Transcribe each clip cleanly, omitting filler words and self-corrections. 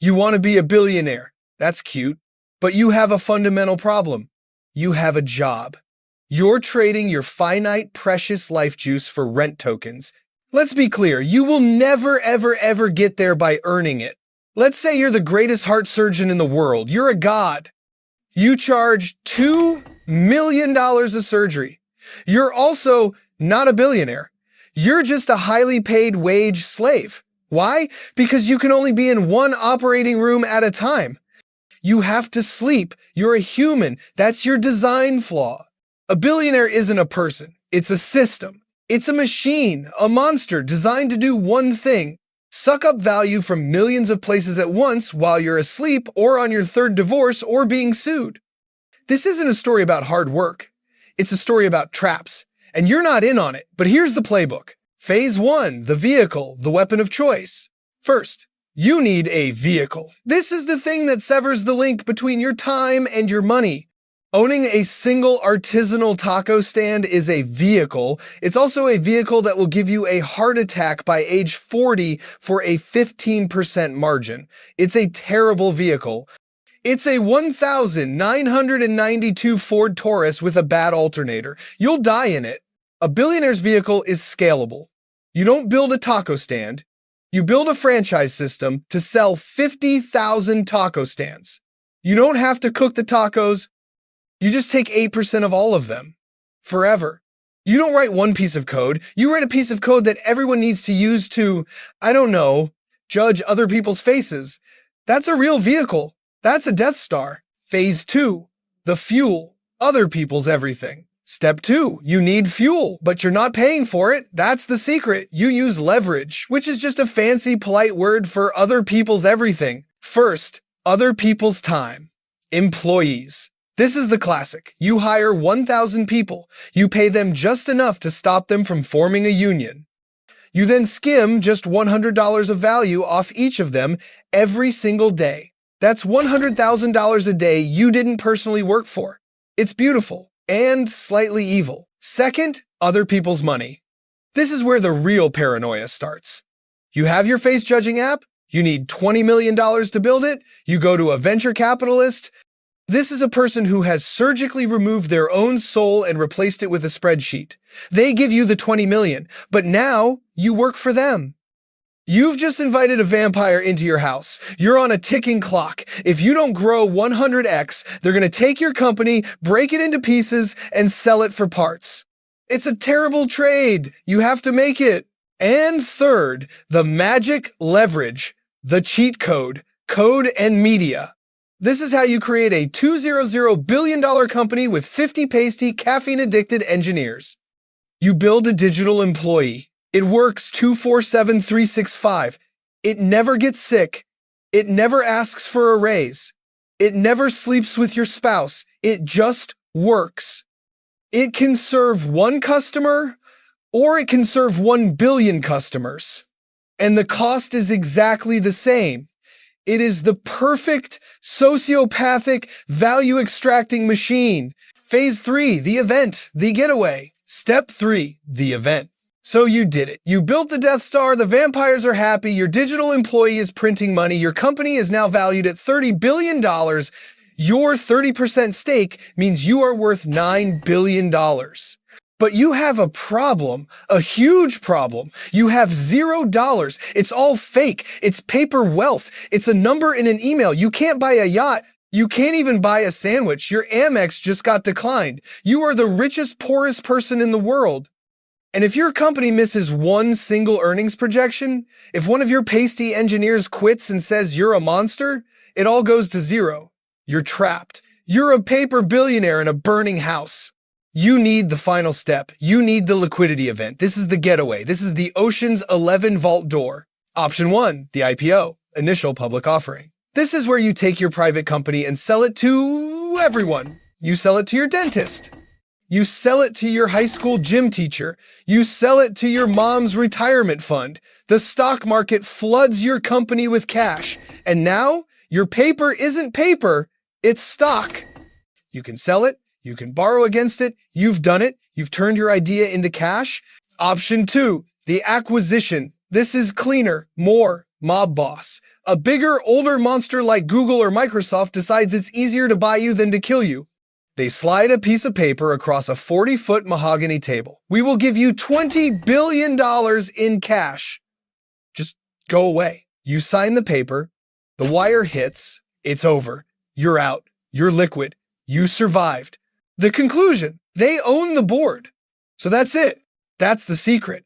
You want to be a billionaire. That's cute. But you have a fundamental problem. You have a job. You're trading your finite, precious life juice for rent tokens. Let's be clear, you will never, ever get there by earning it. Let's say you're the greatest heart surgeon in the world. You're a god. You charge $2 million a surgery. You're also not a billionaire. You're just a highly paid wage slave. Why? Because you can only be in one operating room at a time. You have to sleep. You're a human. That's your design flaw. A billionaire isn't a person. It's a system. It's a machine, a monster designed to do one thing: suck up value from millions of places at once while you're asleep or on your third divorce or being sued. This isn't a story about hard work. It's a story about traps. And you're not in on it, but here's the playbook. Phase 1, the vehicle, the weapon of choice. First, you need a vehicle. This is the thing that severs the link between your time and your money. Owning a single artisanal taco stand is a vehicle. It's also a vehicle that will give you a heart attack by age 40 for a 15% margin. It's a terrible vehicle. It's a 1,992 Ford Taurus with a bad alternator. You'll die in it. A billionaire's vehicle is scalable. You don't build a taco stand. You build a franchise system to sell 50,000 taco stands. You don't have to cook the tacos. You just take 8% of all of them. Forever. You don't write one piece of code. You write a piece of code that everyone needs to use to, I don't know, judge other people's faces. That's a real vehicle. That's a Death Star. Phase 2, the fuel. Other people's everything. Step 2, you need fuel, but you're not paying for it. That's the secret. You use leverage, which is just a fancy, polite word for other people's everything. First, other people's time. Employees. This is the classic. You hire 1,000 people. You pay them just enough to stop them from forming a union. You then skim just $100 of value off each of them every single day. That's $100,000 a day you didn't personally work for. It's beautiful. And slightly evil. Second, other people's money. This is where the real paranoia starts. You have your face judging app, you need $20 million to build it, you go to a venture capitalist. This is a person who has surgically removed their own soul and replaced it with a spreadsheet. They give you the $20 million, but now you work for them. You've just invited a vampire into your house. You're on a ticking clock. If you don't grow 100x, they're going to take your company, break it into pieces, and sell it for parts. It's a terrible trade. You have to make it. And third, the magic leverage, the cheat code, code and media. This is how you create a $200 billion company with 50 pasty, caffeine-addicted engineers. You build a digital employee. It works 24/7, 365. It never gets sick. It never asks for a raise. It never sleeps with your spouse. It just works. It can serve one customer, or it can serve 1 billion customers. And the cost is exactly the same. It is the perfect sociopathic value-extracting machine. Phase 3, the event, the getaway. Step 3, the event. So you did it. You built the Death Star, the vampires are happy, your digital employee is printing money, your company is now valued at $30 billion. Your 30% stake means you are worth $9 billion. But you have a problem, a huge problem. You have $0. It's all fake. It's paper wealth. It's a number in an email. You can't buy a yacht. You can't even buy a sandwich. Your Amex just got declined. You are the richest, poorest person in the world. And if your company misses one single earnings projection, if one of your pasty engineers quits and says you're a monster, it all goes to zero. You're trapped. You're a paper billionaire in a burning house. You need the final step. You need the liquidity event. This is the getaway. This is the Ocean's 11 vault door. Option 1, the IPO, initial public offering. This is where you take your private company and sell it to everyone. You sell it to your dentist. You sell it to your high school gym teacher. You sell it to your mom's retirement fund. The stock market floods your company with cash. And now, your paper isn't paper, it's stock. You can sell it, you can borrow against it, you've done it, you've turned your idea into cash. Option 2, the acquisition. This is cleaner, more, mob boss. A bigger, older monster like Google or Microsoft decides it's easier to buy you than to kill you. They slide a piece of paper across a 40-foot mahogany table. We will give you $20 billion in cash. Just go away. You sign the paper. The wire hits. It's over. You're out. You're liquid. You survived. The conclusion: they own the board. So that's it. That's the secret.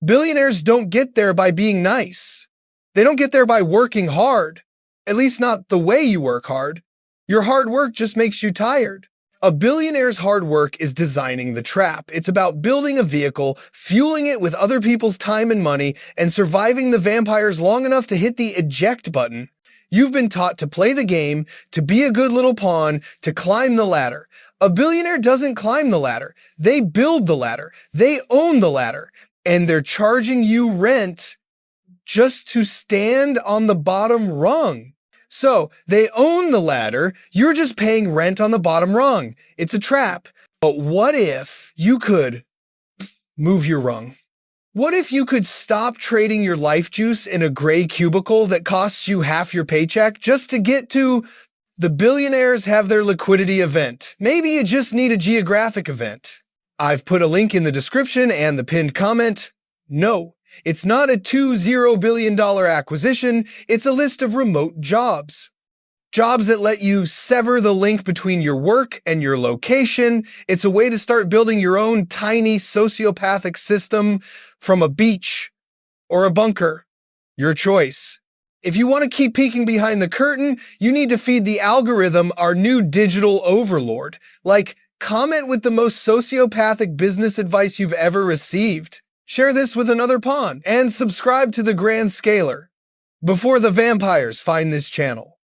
Billionaires don't get there by being nice. They don't get there by working hard. At least not the way you work hard. Your hard work just makes you tired. A billionaire's hard work is designing the trap. It's about building a vehicle, fueling it with other people's time and money, and surviving the vampires long enough to hit the eject button. You've been taught to play the game, to be a good little pawn, to climb the ladder. A billionaire doesn't climb the ladder. They build the ladder. They own the ladder. And they're charging you rent just to stand on the bottom rung. So, they own the ladder, you're just paying rent on the bottom rung. It's a trap. But what if you could move your rung? What if you could stop trading your life juice in a gray cubicle that costs you half your paycheck just to get to the billionaires have their liquidity event? Maybe you just need a geographic event. I've put a link in the description and the pinned comment. No. It's not a $20 billion acquisition, it's a list of remote jobs. Jobs that let you sever the link between your work and your location. It's a way to start building your own tiny sociopathic system from a beach or a bunker. Your choice. If you want to keep peeking behind the curtain, you need to feed the algorithm our new digital overlord. Like, comment with the most sociopathic business advice you've ever received. Share this with another pawn, and subscribe to the Grand Scaler before the vampires find this channel.